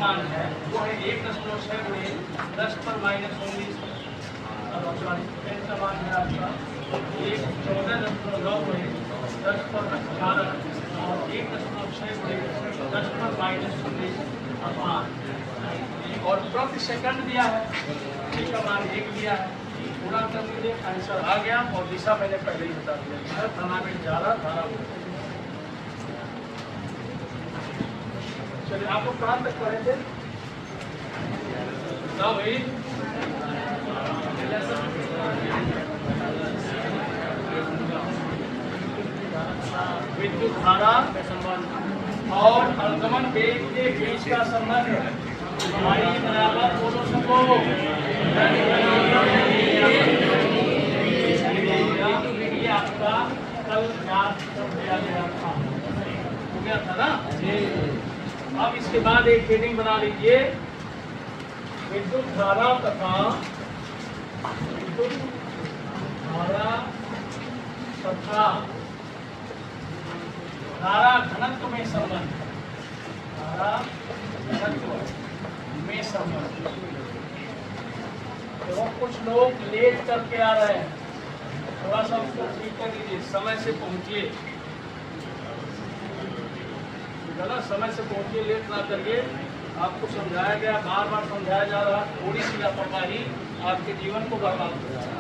मान है वो है 1.6 गुणे 10 पर -19। n का मान है आपका 14.9 गुणे 10 पर 18 और 1.6 गुणे 10 पर -19 अपान, और प्रति सेकंड दिया है, t का मान 1 दिया है। पूरा कर लीजिए, आंसर आ गया। और दिशा मैंने पहले ही बता दिया, थर्मामीटर जा रहा धारा। चलिए, आप लोग कहाँ तक पढ़े थे? ना भाई, विद्युत धारा और अनुगमन वेग के बीच का संबंध I बराबर बोलो सबको, ये आपका कल याद कर दिया गया था, हो गया था ना। अब इसके बाद एक हेडिंग बना लीजिए, विद्युत धारा तथा धारा घनत्व में संबंध, धारा घनत्व में संबंध। तो कुछ लोग लेट करके आ रहे हैं, थोड़ा सा उसको ठीक कर लीजिए, समय से पहुंचिए, समय से पहुंचिए, लेट ना करिए। आपको समझाया गया, बार बार समझाया जा रहा, थोड़ी सी लापरवाही आपके जीवन को बर्बाद कर रहा है।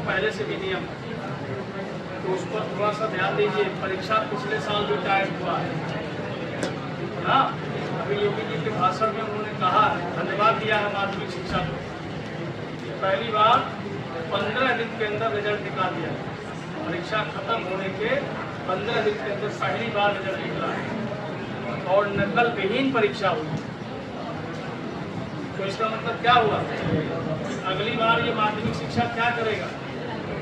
पहले से भी नियम, तो उस पर थोड़ा सा ध्यान दीजिए। परीक्षा पिछले साल भी टाइम हुआ है ना। अभी योगी जी के भाषण में उन्होंने कहा, धन्यवाद दिया है माध्यमिक शिक्षा को, पहली बार 15 दिन के अंदर रिजल्ट निकाल दिया। परीक्षा खत्म होने के 15 दिन के अंदर पहली बार रिजल्ट निकला है और नकल विहीन परीक्षा हुई। तो इसका मतलब क्या हुआ? अगली बार ये माध्यमिक शिक्षा क्या करेगा?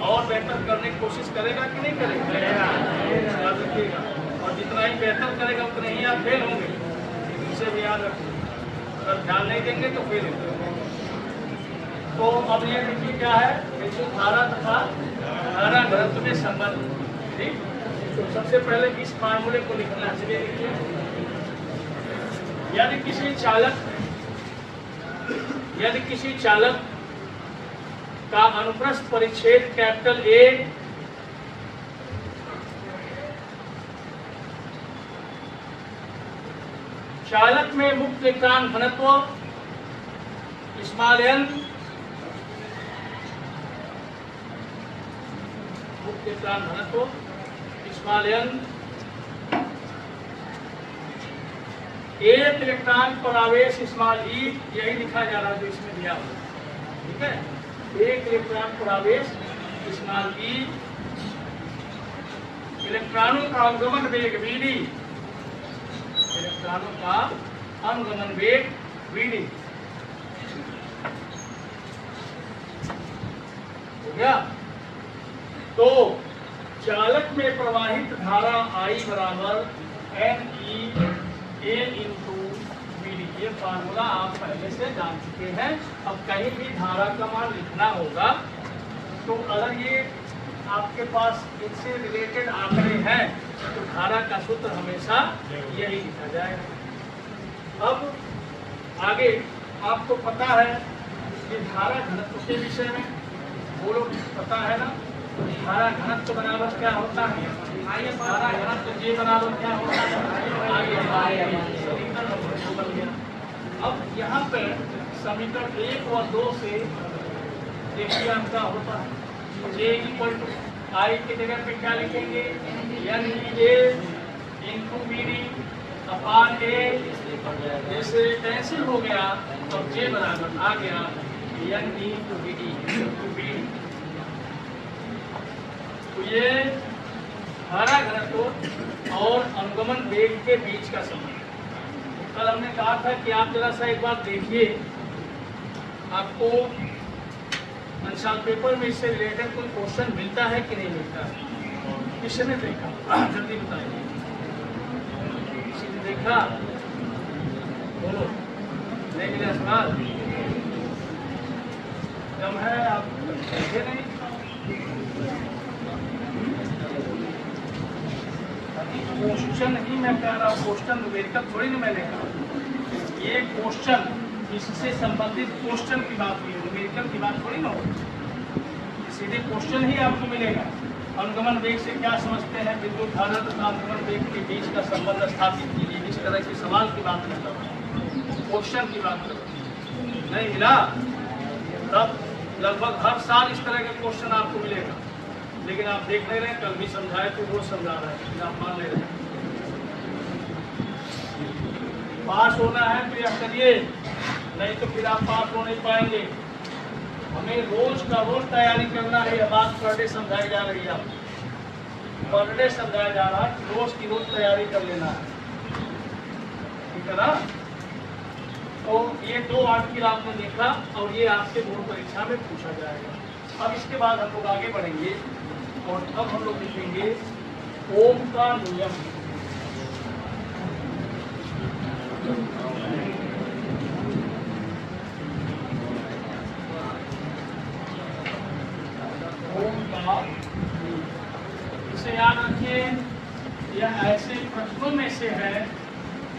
और बेहतर करने की कोशिश करेगा कि नहीं करेगा? याद रखिएगा, और जितना ही बेहतर करेगा उतने ही आप फेल होंगे, इसे भी याद रखिए। अगर ध्यान नहीं देंगे तो फेल होंगे। तो अब ये देखिए क्या है, विद्युत धारा तथा धारा घनत्व में संबंध। ठीक, तो सबसे पहले इस फार्मूले को लिखना चाहिए। यदि किसी चालक का अनुप्रस्थ परिच्छेद कैपिटल A चालक में मुक्त इलेक्ट्रॉन घनत्व स्मॉल n, मुक्त इलेक्ट्रॉन घनत्व स्मॉल n, एक इलेक्ट्रॉन पर आवेश स्मॉल e, यही लिखा जा रहा है जो इसमें दिया हुआ। ठीक है, एक इलेक्ट्रॉन पर आवेश स्मॉल e, इलेक्ट्रॉनों का अनुगमन वेग Vd, इलेक्ट्रॉनों का अनुगमन वेग Vd हो गया। तो चालक में प्रवाहित धारा I बराबर NE A Vd, ये फार्मूला आप पहले से जान चुके हैं। अब कहीं भी धारा का मान लिखना होगा तो अगर ये आपके पास इनसे रिलेटेड आंकड़े हैं तो धारा का सूत्र हमेशा यही लिखा जाएगा। अब आगे आपको पता है कि धारा घनत्व के विषय में बोलो, पता है ना? धारा घनत्व बराबर क्या होता है? धारा घनत्व J बराबर क्या होता है? अब यहाँ पर समीकरण 1 और 2 से देखिए क्या होता है। J इक्वल टू आई की जगह पे क्या लिखेंगे, N E A into B D upon A, जैसे कैंसिल हो गया और जे बराबर आ गया N E two B D into B D. तो ये धारा घनत्व और अनुगमन वेग के बीच का संबंध। कल हमने कहा था कि आप जरा सा एक बार देखिए, आपको अंशांक पेपर में इससे रिलेटेड कोई क्वेश्चन मिलता है कि नहीं मिलता है। किसने देखा, जल्दी बताइए, किसी ने देखा? बोलो, नहीं मिला सवाल? कम है, आप देखे नहीं? क्वेश्चन ही मैं कह रहा हूँ, क्वेश्चन न्यूमेरिकल थोड़ी ना मैंने कहा। ये क्वेश्चन, इससे संबंधित क्वेश्चन की बात हुई, न्यूमेरिकल की बात थोड़ी ना हो। सीधे क्वेश्चन ही आपको मिलेगा। अनुगमन वेग से क्या समझते हैं, विद्युत धारा तथा अनुगमन वेग के बीच का संबंध स्थापित कीजिए। इस तरह के सवाल की बात नहीं कर रहा, क्वेश्चन की बात कर रहा। नहीं मिला तब लगभग हर साल इस तरह के क्वेश्चन आपको मिलेगा, लेकिन आप देख नहीं रहे। कल भी समझाए तो रोज समझा रहा है, लेकिन आप मान ले रहे हैं। पास होना है तो यह करिए, नहीं तो फिर आप पास हो नहीं पाएंगे। हमें रोज का रोज तैयारी करना है। यह बात पर डे समझाई जा रही है, पर डे समझाया जा रहा है कि रोज की रोज तैयारी कर लेना है, ठीक है ना। तो ये दो आर्टिकल आपने देखा और ये आपके बोर्ड परीक्षा में पूछा जाएगा। अब इसके बाद हम लोग आगे बढ़ेंगे और अब हम लोग लिखेंगे ओम का नियम। ओम का, इसे याद रखिए, यह ऐसे प्रश्नों में से है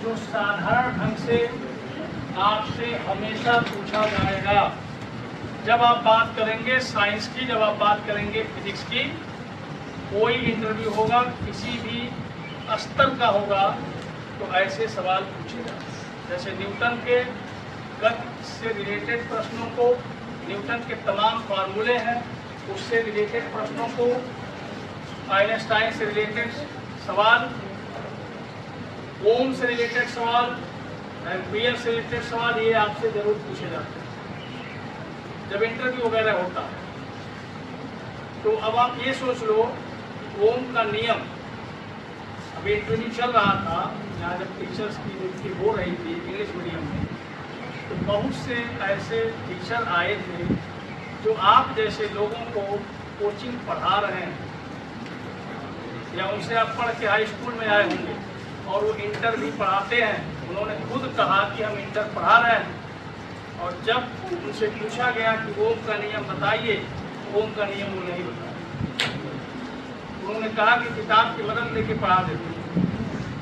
जो साधारण ढंग से आपसे हमेशा पूछा जाएगा। जब आप बात करेंगे साइंस की, जब आप बात करेंगे फिजिक्स की, कोई इंटरव्यू होगा, किसी भी स्तर का होगा, तो ऐसे सवाल पूछेगा। जैसे न्यूटन के गति से रिलेटेड प्रश्नों को, न्यूटन के तमाम फार्मूले हैं, उससे रिलेटेड प्रश्नों को, आइंस्टाइन से रिलेटेड सवाल, ओम से रिलेटेड सवाल, एम्पियर से रिलेटेड सवाल, ये आपसे जरूर पूछे जाते हैं जब इंटरव्यू वगैरह होता है। तो अब आप ये सोच लो, ओम का नियम, अभी इंटरव्यू चल रहा था यहाँ, जब टीचर्स की नियुक्ति हो रही थी इंग्लिश मीडियम में, तो बहुत से ऐसे टीचर आए थे जो आप जैसे लोगों को कोचिंग पढ़ा रहे हैं, या उनसे आप पढ़ के हाई स्कूल में आए होंगे और वो इंटर भी पढ़ाते हैं। उन्होंने खुद कहा कि हम इंटर पढ़ा रहे हैं, और जब उनसे पूछा गया कि ओम का नियम बताइए, ओम का नियम वो नहीं बताया। उन्होंने कहा कि किताब की मदद लेके पढ़ा देते,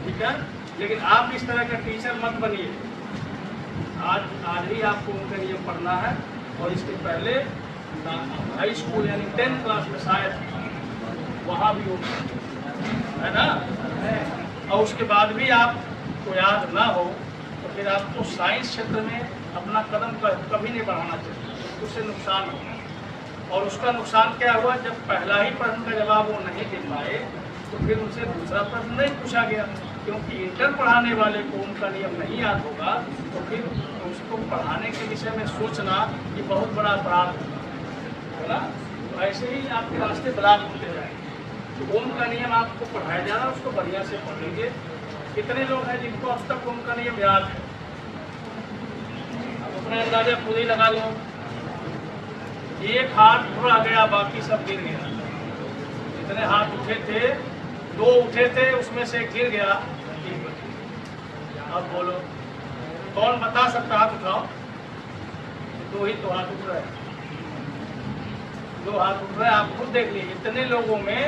ठीक है, लेकिन आप इस तरह का टीचर मत बनिए। आज ही आपको ओम का नियम पढ़ना है, और इसके पहले हाई स्कूल यानी 10th क्लास में शायद वहाँ भी ओम है ना, और उसके बाद भी आपको याद ना हो तो फिर आपको साइंस क्षेत्र में अपना कदम कभी नहीं बढ़ाना चाहिए, उससे नुकसान होगा। और उसका नुकसान क्या हुआ, जब पहला ही प्रश्न का जवाब वो नहीं दे पाए तो फिर उनसे दूसरा प्रश्न नहीं पूछा गया, क्योंकि इंटर पढ़ाने वाले को उनका नियम नहीं याद होगा तो फिर उसको पढ़ाने के विषय में सोचना कि बहुत बड़ा अपराध है ना। तो ऐसे ही आपके रास्ते ब्लॉक होते जाएंगे। तो ओम का नियम आपको पढ़ाया जा रहा है, उसको बढ़िया से पढ़ेंगे। कितने लोग हैं जिनको अब तक ओम का नियम याद है? आप अपना अंदाजा खुद ही लगा लो। एक हाथ थोड़ा गया, बाकी सब गिर गया। जितने हाथ उठे थे, 2 उठे थे, उसमें से गिर गया। अब बोलो, कौन बता सकता? हाथ उठाओ। 2 ही तो हाथ उठ रहे हैं, 2 हाथ उठ रहे हैं। आप खुद देख लीजिए इतने लोगों में,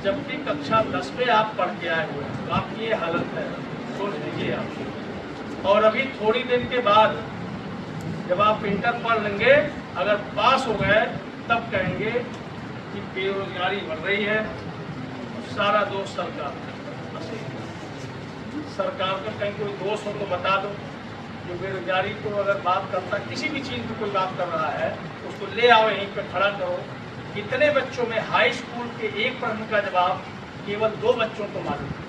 जबकि कक्षा 10 पे आप पढ़ के आए हुए हैं, तो आपकी ये हालत है, सोच लीजिए आप। और अभी थोड़ी देर के बाद जब आप इंटर पढ़ लेंगे, अगर पास हो गए तब कहेंगे कि बेरोजगारी बढ़ रही है, सारा दोष सरकार का। सरकार का कहीं कोई दोष हो तो बता दो। जो बेरोजगारी को अगर बात करता, किसी भी चीज़ की कोई बात कर रहा है, उसको ले आओ, यहीं पे खड़ा करो, कितने बच्चों में हाई स्कूल के एक प्रश्न का जवाब केवल 2 बच्चों को मालूम है,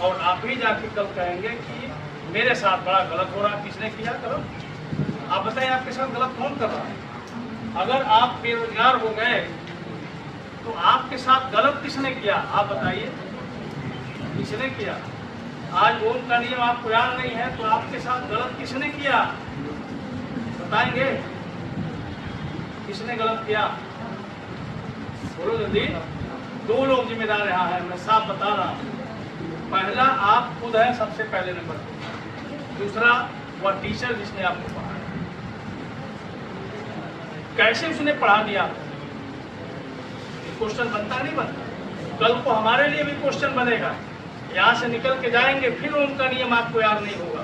और आप ही जाके कल कहेंगे कि मेरे साथ बड़ा गलत हो रहा। किसने किया गलत? आप बताइए, आपके साथ गलत कौन कर रहा है? अगर आप बेरोजगार हो गए तो आपके साथ गलत किसने किया? आप बताइए, किसने किया? आज ओम का नियम आपको याद नहीं है तो आपके साथ गलत किसने किया? बताएंगे किसने गलत किया? बोलो जल्दी। 2 लोग जिम्मेदार यहाँ है, मैं साफ बता रहा हूँ। पहला आप खुद है सबसे पहले नंबर पर, दूसरा वह टीचर जिसने आपको पढ़ाया। कैसे उसने पढ़ा दिया? क्वेश्चन बनता नहीं बनता? कल को हमारे लिए भी क्वेश्चन बनेगा, यहाँ से निकल के जाएंगे फिर ओम का नियम आपको याद नहीं होगा,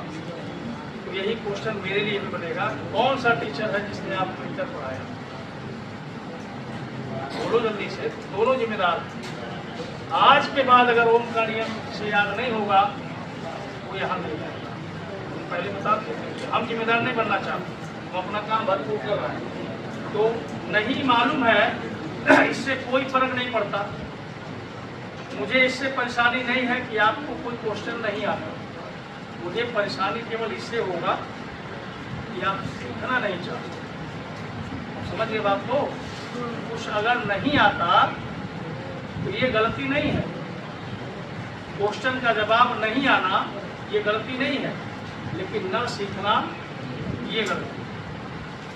तो यही क्वेश्चन मेरे लिए भी बनेगा, कौन सा टीचर है जिसने आपको इंटर पढ़ाया? बोलो जल्दी से, दोनों जिम्मेदार। आज के बाद अगर ओम का नियम से याद नहीं होगा वो यहाँ नहीं आएगा। पहले बता देते, हम जिम्मेदार नहीं बनना चाहते, हम अपना काम भरपूर कर रहे हैं। तो नहीं मालूम है इससे कोई फर्क नहीं पड़ता। मुझे इससे परेशानी नहीं है कि आपको कोई क्वेश्चन नहीं आता, मुझे परेशानी केवल इससे होगा कि आप सीखना नहीं चाहते। समझ गए बात को? कुछ अगर नहीं आता तो ये गलती नहीं है, क्वेश्चन का जवाब नहीं आना ये गलती नहीं है, लेकिन न सीखना ये गलती।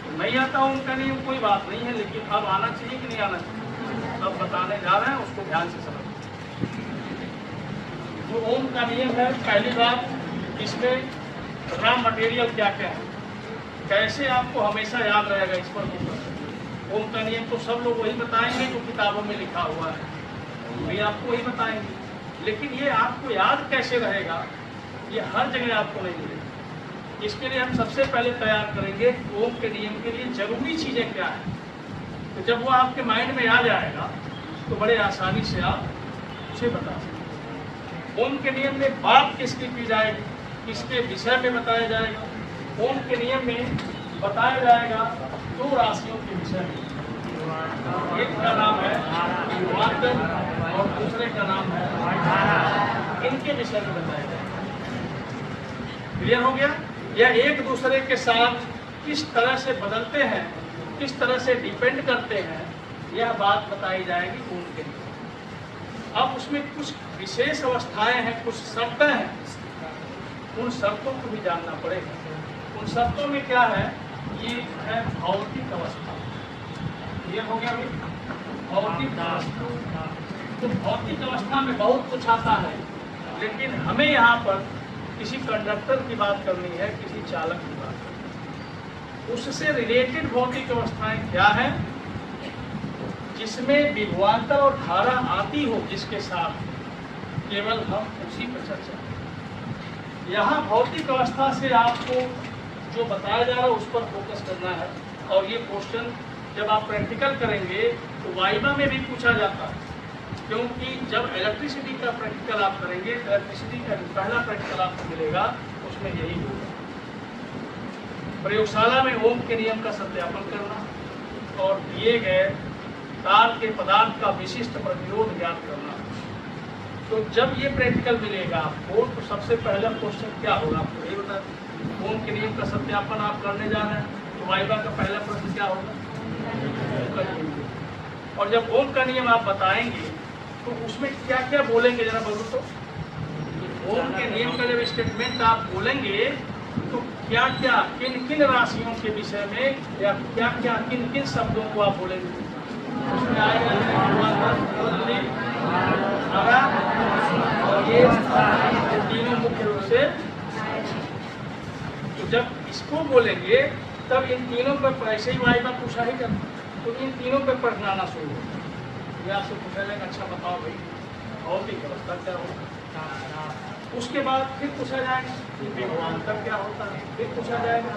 तो नहीं आता उनका नियम कोई बात नहीं है, लेकिन अब आना चाहिए कि नहीं आना चाहिए? अब बताने जा रहे हैं, उसको ध्यान से समझ। तो ओम का नियम है, पहली बात इसमें रॉ मटेरियल क्या क्या है, कैसे आपको हमेशा याद रहेगा इस पर फोकस। ओम का नियम तो सब लोग वही बताएंगे जो किताबों में लिखा हुआ है, वही आपको वही बताएंगे, लेकिन ये आपको याद कैसे रहेगा ये हर जगह आपको नहीं मिलेगा। इसके लिए हम सबसे पहले तैयार करेंगे ओम के नियम के लिए जरूरी चीज़ें क्या है। तो जब वो आपके माइंड में आ जाएगा तो बड़े आसानी से आप उसे बता सकते। ओम के नियम में बात किसकी की जाएगी, किसके विषय में बताया जाएगा? ओम के नियम में बताया जाएगा 2 राशियों के विषय में, एक का नाम है विभवांतर और दूसरे का नाम है धारा। इनके विषय में बताया जाएगा। क्लियर हो गया? यह एक दूसरे के साथ किस तरह से बदलते हैं, किस तरह से डिपेंड करते हैं, यह बात बताई जाएगी ओम के नियम। अब उसमें कुछ विशेष अवस्थाएं हैं, कुछ शर्तें हैं, उन शर्तों को भी जानना पड़ेगा। उन शर्तों में क्या है? ये है भौतिक अवस्था। ये हो गया अभी भौतिक अवस्था। तो भौतिक अवस्था में बहुत कुछ आता है, लेकिन हमें यहाँ पर किसी कंडक्टर की बात करनी है, किसी चालक की बात करनी है। उससे रिलेटेड भौतिक अवस्थाएं क्या है? जिसमें विभवांतर और धारा आती हो, जिसके साथ केवल हम उसी पर चर्चा करें। यहाँ भौतिक अवस्था से आपको जो बताया जा रहा है उस पर फोकस करना है। और ये क्वेश्चन जब आप प्रैक्टिकल करेंगे तो वाइवा में भी पूछा जाता है, क्योंकि जब इलेक्ट्रिसिटी का प्रैक्टिकल आप करेंगे, इलेक्ट्रिसिटी का जो पहला प्रैक्टिकल आपको मिलेगा उसमें यही होगा। प्रयोगशाला में ओम के नियम का सत्यापन करना और दिए गए तार के पदार्थ का विशिष्ट प्रतिरोध ज्ञात करना। तो जब ये प्रैक्टिकल मिलेगा आपको तो सबसे पहला क्वेश्चन क्या होगा आपको ये बता दें। ओम के नियम का सत्यापन आप करने जा रहे हैं तो वाइवा का पहला प्रश्न क्या होगा? और जब ओम का नियम आप बताएंगे तो उसमें क्या क्या बोलेंगे जरा बोलो तो। ओम के नियम का जब स्टेटमेंट आप बोलेंगे तो क्या क्या किन किन राशियों के विषय में या क्या क्या किन किन शब्दों को आप बोलेंगे? उसमें आएगा और ये तीनों मुख्य रूप से। तो जब इसको बोलेंगे तब इन तीनों पर ऐसे ही वाइवा पूछा ही करना, तो इन तीनों पर प्रश्न आना शुरू होगा। ये आपसे पूछा जाएगा अच्छा बताओ भाई भौतिक अवस्था क्या होगा। उसके बाद फिर पूछा जाएगा कि विभवांतर क्या होता है, फिर पूछा जाएगा।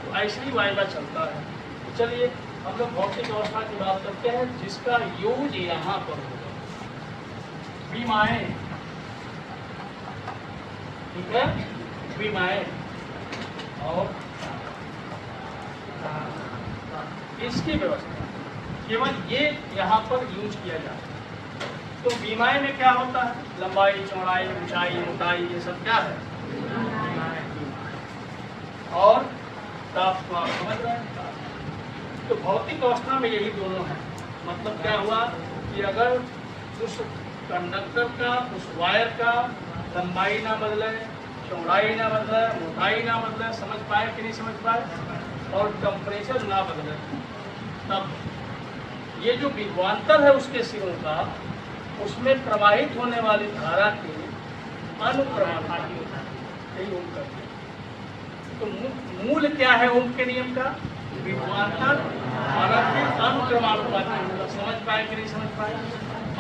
तो ऐसे ही वाइवा चलता है। तो चलिए हम लोग भौतिक अवस्था की बात करते हैं, जिसका यूज यहाँ पर होगा विमाएं। ठीक है, विमाएं और इसकी व्यवस्था। केवल ये यहाँ पर यूज किया जाता है। तो बीमाएं में क्या होता है, लंबाई, चौड़ाई, ऊंचाई, मोटाई, ये सब क्या है और ताप को आप समझ रहे हैं। तो भौतिक अवस्था में यही दोनों है। मतलब क्या हुआ कि अगर उस कंडक्टर का, उस वायर का लंबाई ना बदले, चौड़ाई ना बदले, मोटाई ना बदले, समझ पाए कि नहीं समझ पाए, और टेम्परेचर ना बदले, तब ये जो विभवांतर है उसके सिरों का, उसमें प्रवाहित होने वाली धारा के अनुक्रमानुपाती होता है। यही ओम करते हैं। तो मूल क्या है ओम के नियम का, विभवांतर और अनुक्रमानुपाती। मतलब समझ पाए कि नहीं समझ पाए।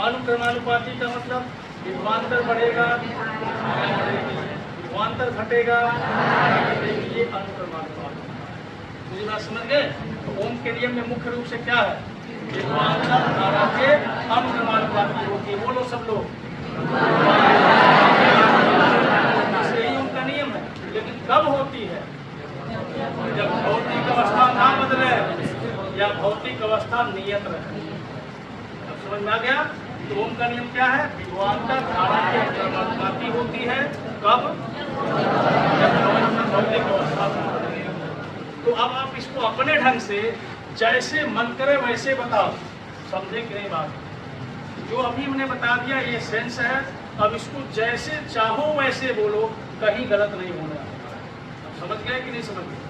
अनुक्रमानुपाती का मतलब विभवांतर बढ़ेगा, धारा बढ़ेगी, विभवांतर घटेगा, धारा घटेगी, ये अनुक्रमानुपाती। मुझे बात समझ गए। तो ओम के नियम में मुख्य रूप से क्या है, विभवांतर धारा के अनुक्रमानुपाती होती है। बोलो सब लोग, यही उनका नियम है। लेकिन कब होती है, जब भौतिक अवस्था ना बदले या भौतिक अवस्था नियत रहे। अब समझ में आ गया। तो ओम का नियम क्या है, विभवांतर धारा के अनुक्रमानुपाती होती है। कब, जब भौतिक अवस्था ना बदले। तो अब आप इसको अपने ढंग से जैसे मन करे वैसे बताओ, समझे कि नहीं बात। जो अभी मैंने बता दिया ये सेंस है। अब इसको जैसे चाहो वैसे बोलो, कहीं गलत नहीं होना। समझ गए कि नहीं समझ गए।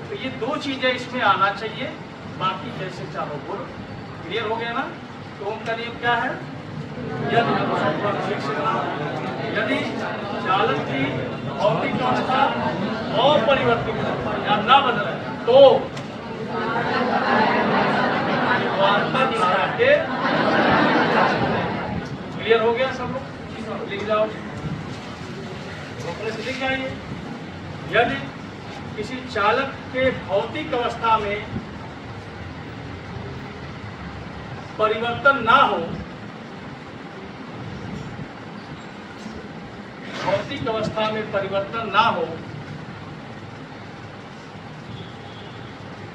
तो ये दो चीजें इसमें आना चाहिए, बाकी जैसे चाहो बोलो। क्लियर हो गया ना। तो ओम का नियम क्या है, यदि चालक की भौतिक अवस्था अपरिवर्तित या न बदले तो क्लियर हो गया सब लोग। लिख जाओ, से लिख जाइए। यदि किसी चालक के भौतिक अवस्था में परिवर्तन ना हो, भौतिक अवस्था में परिवर्तन ना हो,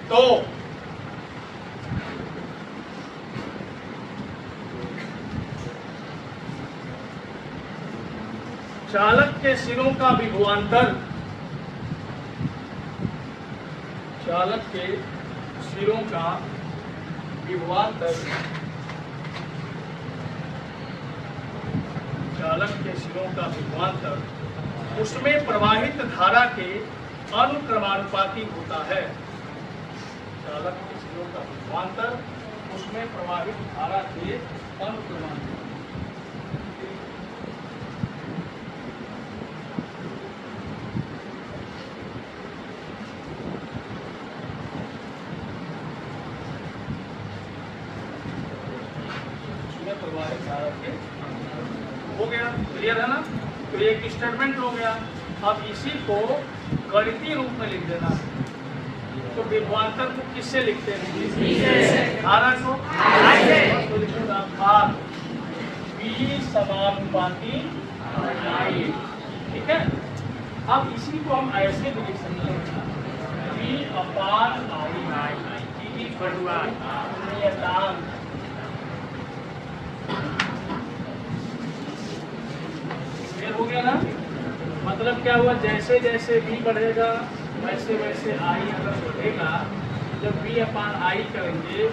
तो चालक के सिरों का विभवांतर, चालक के सिरों का विभवांतर, चालक के सिरों का विभवांतर उसमें प्रवाहित धारा के अनुक्रमानुपाती होता है। चालक के सिरों का विभवांतर उसमें प्रवाहित धारा के अनुक्रमानुपाती। हो गया, क्लियर है ना। तो एक स्टेटमेंट हो गया। अब इसी को गणितीय रूप में लिख देना। तो विभवांतर को किससे लिखते हैं, धारा को। तो लिखूंगा भाग V समानुपाती I, ठीक है। अब इसी को हम ऐसे भी लिख सकते हैं, V/I हो गया ना। मतलब क्या हुआ, जैसे जैसे V बढ़ेगा वैसे वैसे I अगर बढ़ेगा, जब V/I करेंगे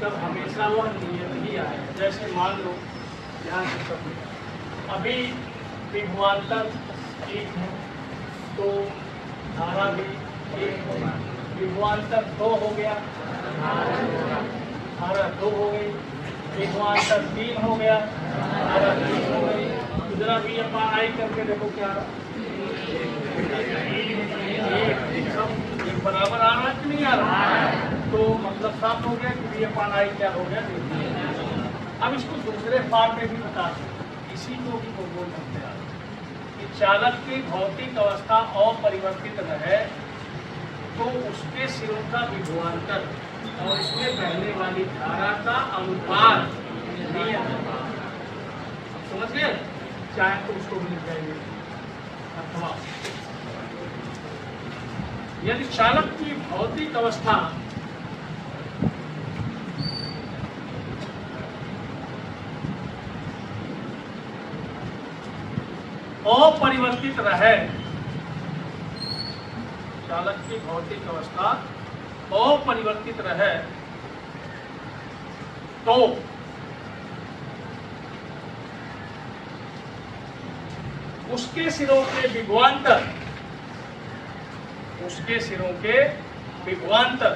तब हमेशा वह नियत ही आएगा। जैसे मान लो यहाँ से सब अभी विभवांतर 1 है तो धारा भी 1 होगा। विभवांतर 2 हो गया, धारा 2 हो गई। विभवांतर 3 हो गया, धारा 3 हो गई। जरा V/I करके देखो क्या एक बराबर आ रहा है कि नहीं आ रहा है। तो मतलब साफ हो गया कि V/I क्या हो गया। अब इसको दूसरे फॉर्म में भी बता सकते, इसी को भी बोल सकते हैं कि चालक की भौतिक अवस्था अपरिवर्तित रहे तो उसके सिरों का विभवांतर और इसमें बहने वाली धारा का अनुपात समझ गए। चाहे तो उसको भी लिख जाएंगे। अथवा यदि चालक की भौतिक अवस्था अपरिवर्तित रहे, चालक की भौतिक अवस्था अपरिवर्तित रहे तो उसके सिरों के विभवांतर, उसके सिरों के विभवांतर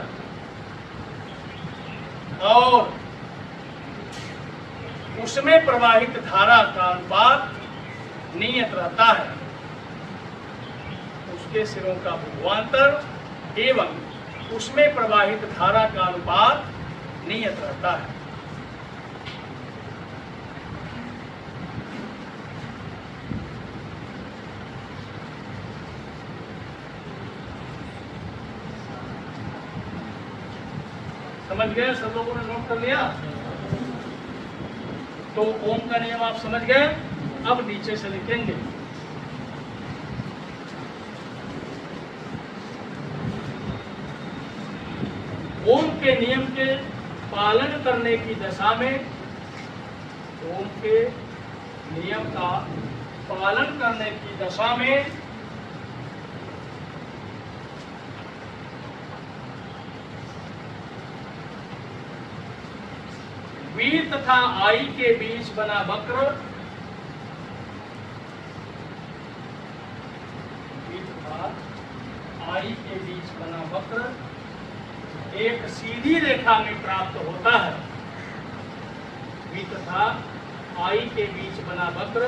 और उसमें प्रवाहित धारा का अनुपात नियत रहता है। उसके सिरों का विभवांतर एवं उसमें प्रवाहित धारा का अनुपात नियत रहता है। समझ गए? सब लोगों ने नोट कर लिया? तो ओम का नियम आप समझ गए। अब नीचे से लिखेंगे ओम के नियम के पालन करने की दशा में, ओम के नियम का पालन करने की दशा में V तथा I के बीच बना वक्र, V तथा I के बीच बना वक्र एक सीधी रेखा में प्राप्त होता है। V तथा I के बीच बना वक्र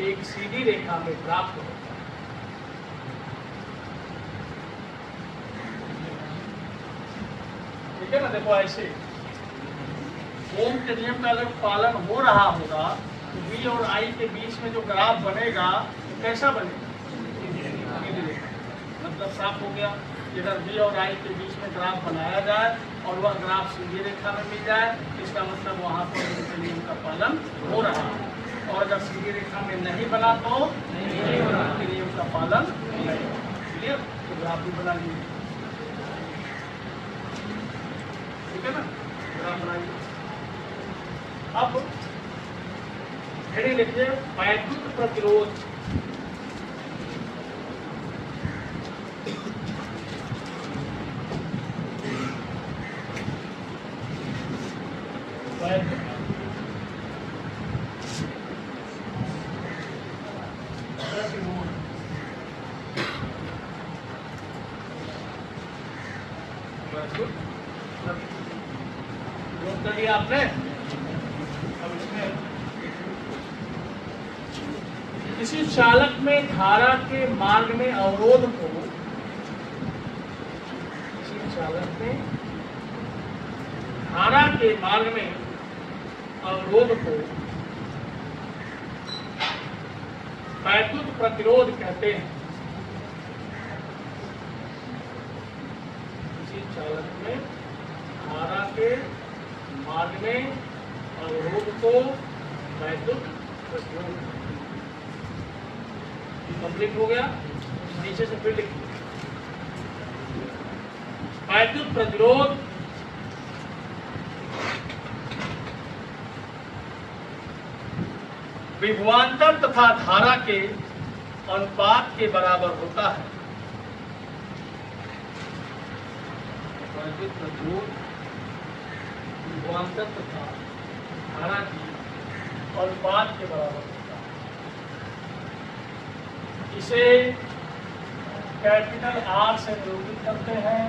एक सीधी रेखा में प्राप्त होता है। ठीक है ना? देखो ऐसे ओम के नियम का अगर पालन हो रहा होगा तो V और I के बीच में जो ग्राफ बनेगा वो कैसा बनेगा? मतलब साफ हो गया। इधर V और I के बीच में ग्राफ बनाया जाए और वह ग्राफ सीधी रेखा में मिल जाए, इसका मतलब वहाँ पर उनके नियम का पालन हो रहा है। और अगर सीधी रेखा में नहीं बना तो उनके नियम का पालन नहीं। क्लियर? तो ग्राफ भी बना लीजिए। ठीक है ना? ग्राफ बनाइए। अब हेडिंग लिखिए वैद्युत प्रतिरोध। नोट कर लिया आपने? किसी चालक में धारा के मार्ग में अवरोध को, किसी चालक में धारा के मार्ग में अवरोध को वैद्युत प्रतिरोध कहते हैं। किसी चालक में धारा के मार्ग में अवरोध को वैद्युत प्रतिरोध कंप्लीट हो गया। नीचे से फिर लिखिए वैद्युत प्रतिरोध विभवांतर तथा धारा के अनुपात के बराबर होता है। वैद्युत प्रतिरोध विभवांतर तथा धारा के अनुपात के बराबर होता है। इसे कैपिटल R से निरूपित करते हैं।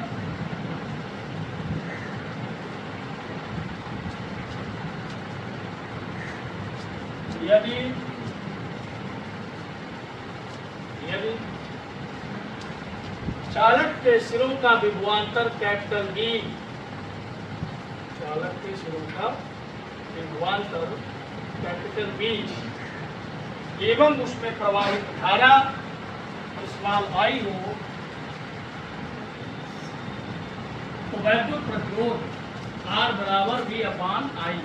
यदि चालक के सिरों का विभवांतर कैपिटल B, चालक के सिरों का विभवांतर कैपिटल B एवं उसमें प्रवाहित धारा स्मॉल I हो तो वैद्युत प्रतिरोध R बराबर V अपान I।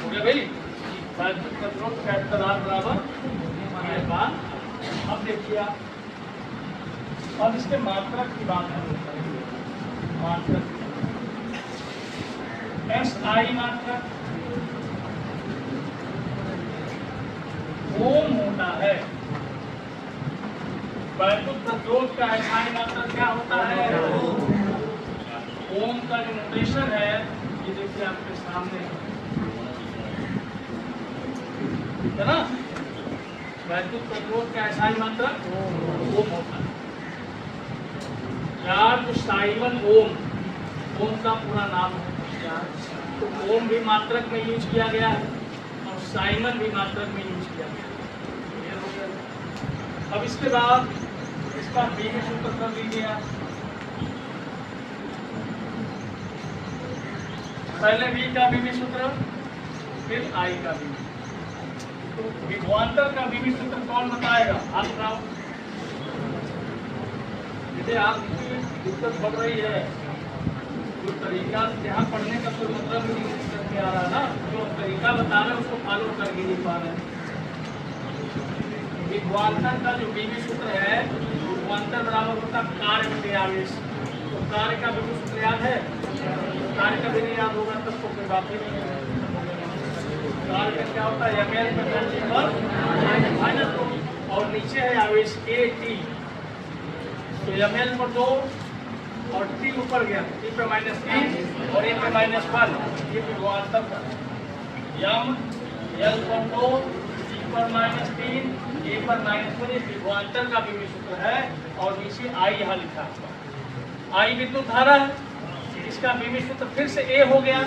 हो गया भाई? वैद्युत प्रतिरोध कैपिटल R बराबर अब देखिए आप, अब इसके मात्रक की बात हम लोग करेंगे। मात्रक SI मात्रक ओम होता है। वैद्युत प्रतिरोध का SI मात्रक क्या होता है? ओम का जो नोटेशन है ये देखिए आपके सामने है ना। वैद्युत प्रतिरोध का SI मात्रक ओम होता है। चार्ज साइमन ओम, ओम का पूरा नाम है। तो ओम भी मात्रक में यूज किया गया है और साइमन भी मात्रक में यूज किया गया है। अब इसके बाद इसका बीवी सूत्र कर लीजिए आप। पहले V का बीवी सूत्र, फिर I का बीवी। तो विभवांतर का बीवी सूत्र कौन बताएगा? आप बताओ। जैसे आपकी दिक्कत बढ़ रही है, जो तरीका यहाँ पढ़ने का कोई मतलब नहीं करके आ रहा ना, जो तरीका बता रहे हैं उसको फॉलो करके नहीं पा रहे। विभवांतर का जो बीवी सूत्र है, विभवांतर बराबर होता है कार्य बटे आवेश। तो कार्य का बीवी सूत्र याद है? कार्य का भी नहीं याद होगा तब तो कोई बात ही नहीं है। कार्य का क्या होता है? ml पर माइनस 2 और नीचे है आवेश AT। तो ml पर 2 और T ऊपर गया, T पे -3 और A पे -1, ये विभवांतर का। यम L पर 2, T पर -3, A पर -1, ये विभवांतर का बीवी सूत्र है। और नीचे I यहाँ लिखा है। I विद्युत धारा है, इसका बीवी सूत्र फिर से A हो गया।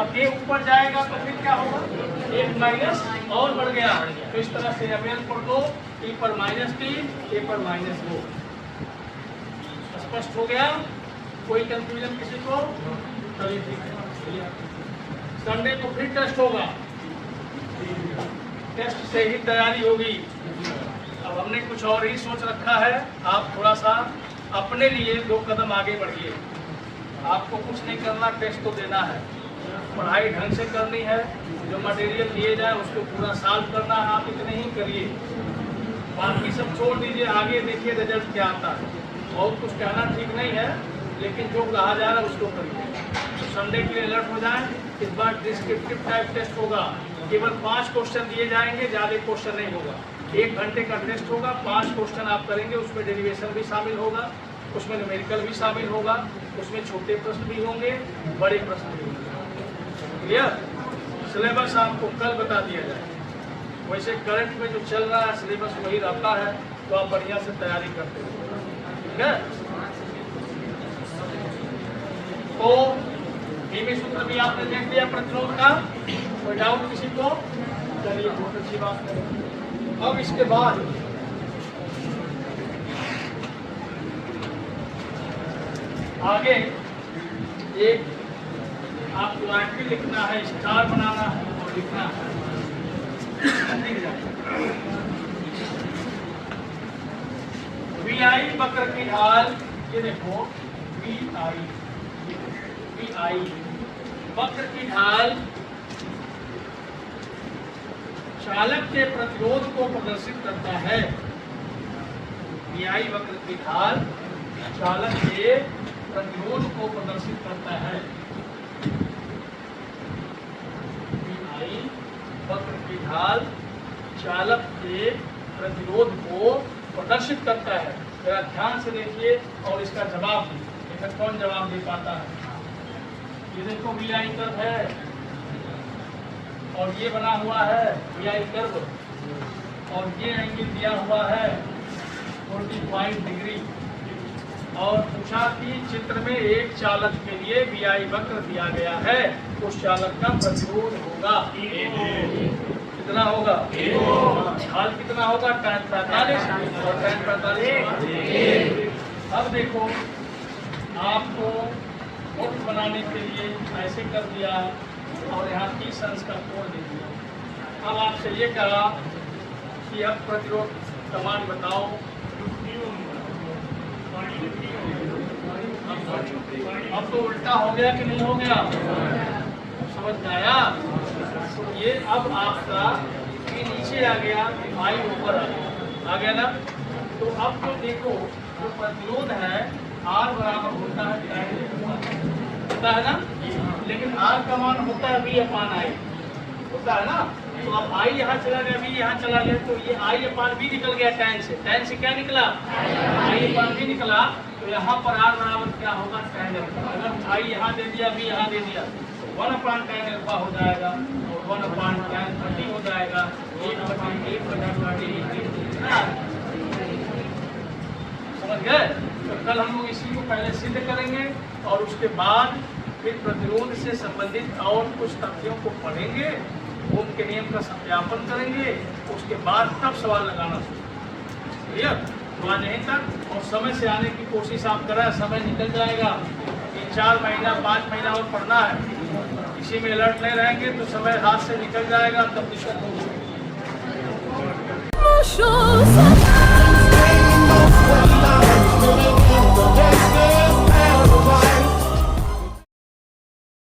अब A ऊपर जाएगा तो फिर क्या होगा? 1 माइनस और बढ़ गया। तो इस तरह से ml पर 2, T पर -3, A पर -2। स्पष्ट हो गया? कोई कंफ्यूजन किसी को? चलिए ठीक है। संडे को फिर टेस्ट होगा, टेस्ट से ही तैयारी होगी। अब हमने कुछ और ही सोच रखा है। आप थोड़ा सा अपने लिए 2 कदम आगे बढ़िए। आपको कुछ नहीं करना, टेस्ट तो देना है। पढ़ाई ढंग से करनी है, जो मटेरियल दिए जाए उसको पूरा सॉल्व करना है। आप इतने ही करिए, बाकी सब छोड़ दीजिए, आगे देखिए रिजल्ट क्या आता है। और कुछ कहना ठीक नहीं है, लेकिन जो कहा जा रहा है उसको करिए। तो संडे के लिए अलर्ट हो जाए। इस बार डिस्क्रिप्टिव टाइप टेस्ट होगा, केवल 5 क्वेश्चन दिए जाएंगे, ज़्यादा क्वेश्चन नहीं होगा। 1 घंटे का टेस्ट होगा, 5 क्वेश्चन आप करेंगे, उसमें डेरिवेशन भी शामिल होगा, उसमें न्यूमेरिकल भी शामिल होगा, उसमें छोटे प्रश्न भी होंगे, बड़े प्रश्न भी होंगे। क्लियर? सिलेबस आपको कल बता दिया जाए। वैसे करंट में जो चल रहा है सिलेबस वही रहता है, तो आप बढ़िया से तैयारी करते हो। ठीक है? तो बीवी सूत्र भी आपने देख लिया प्रतिरोध का। कोई डाउट किसी को? चलिए बहुत अच्छी बात है। अब इसके बाद आगे एक आपको आंटी लिखना है, स्टार बनाना है और लिखना है। VI वक्र की ढाल, ये देखो VI वक्र की ढाल चालक के प्रतिरोध को प्रदर्शित करता है। VI वक्र की ढाल चालक के प्रतिरोध को प्रदर्शित करता है। VI वक्र की ढाल चालक के प्रतिरोध को प्रदर्शित करता है। जरा ध्यान से देखिए और इसका जवाब दीजिए। कौन जवाब दे पाता है? ये देखो VI कर्व है और ये बना हुआ है VI कर्व, और ये एंगल दिया हुआ है 45 डिग्री। और पूछा कि चित्र में एक चालक के लिए VI वक्र दिया गया है, उस चालक का प्रतिरोध होगा कितना होगा? ढाल कितना होगा? tan 45 और tan 45। अब देखो आपको मुक्त बनाने के लिए ऐसे कर दिया और यहाँ 30 अंश का कोण दे दिया। अब आपसे ये कहा कि अब प्रतिरोध का मान बताओ। अब तो उल्टा हो गया कि नहीं हो गया? समझ में आया? तो ये अब आपका ये नीचे आ गया, I ऊपर आ गया। आ गया ना। तो अब जो देखो जो प्रतिरोध है R बराबर होता है होता है ना, लेकिन R का मान होता है V/I होता है ना। तो अब I यहाँ चला गया, V यहाँ चला गया, तो ये I/V निकल गया tan से क्या निकला, I/V निकला। तो यहाँ पर R बराबर क्या होगा, tan अल्फा। अगर I यहाँ दे दिया, V यहाँ दे दिया, 1/tan अल्फा हो जाएगा और 1/tan 30 हो जाएगा। 1/1/30 समझ गए। तो कल हम लोग इसी को पहले सिद्ध करेंगे और उसके बाद फिर प्रतिरोध से संबंधित और कुछ तथ्यों को पढ़ेंगे, ओम के नियम का सत्यापन करेंगे, उसके बाद तब सवाल लगाना शुरू। क्लियर। तो आज यहीं तक, और समय से आने की कोशिश आप करें, समय निकल जाएगा। 4 महीना 5 महीना और पढ़ना है, इसी में अलर्ट नहीं रहेंगे तो समय हाथ से निकल जाएगा, तब दिक्कत होगी।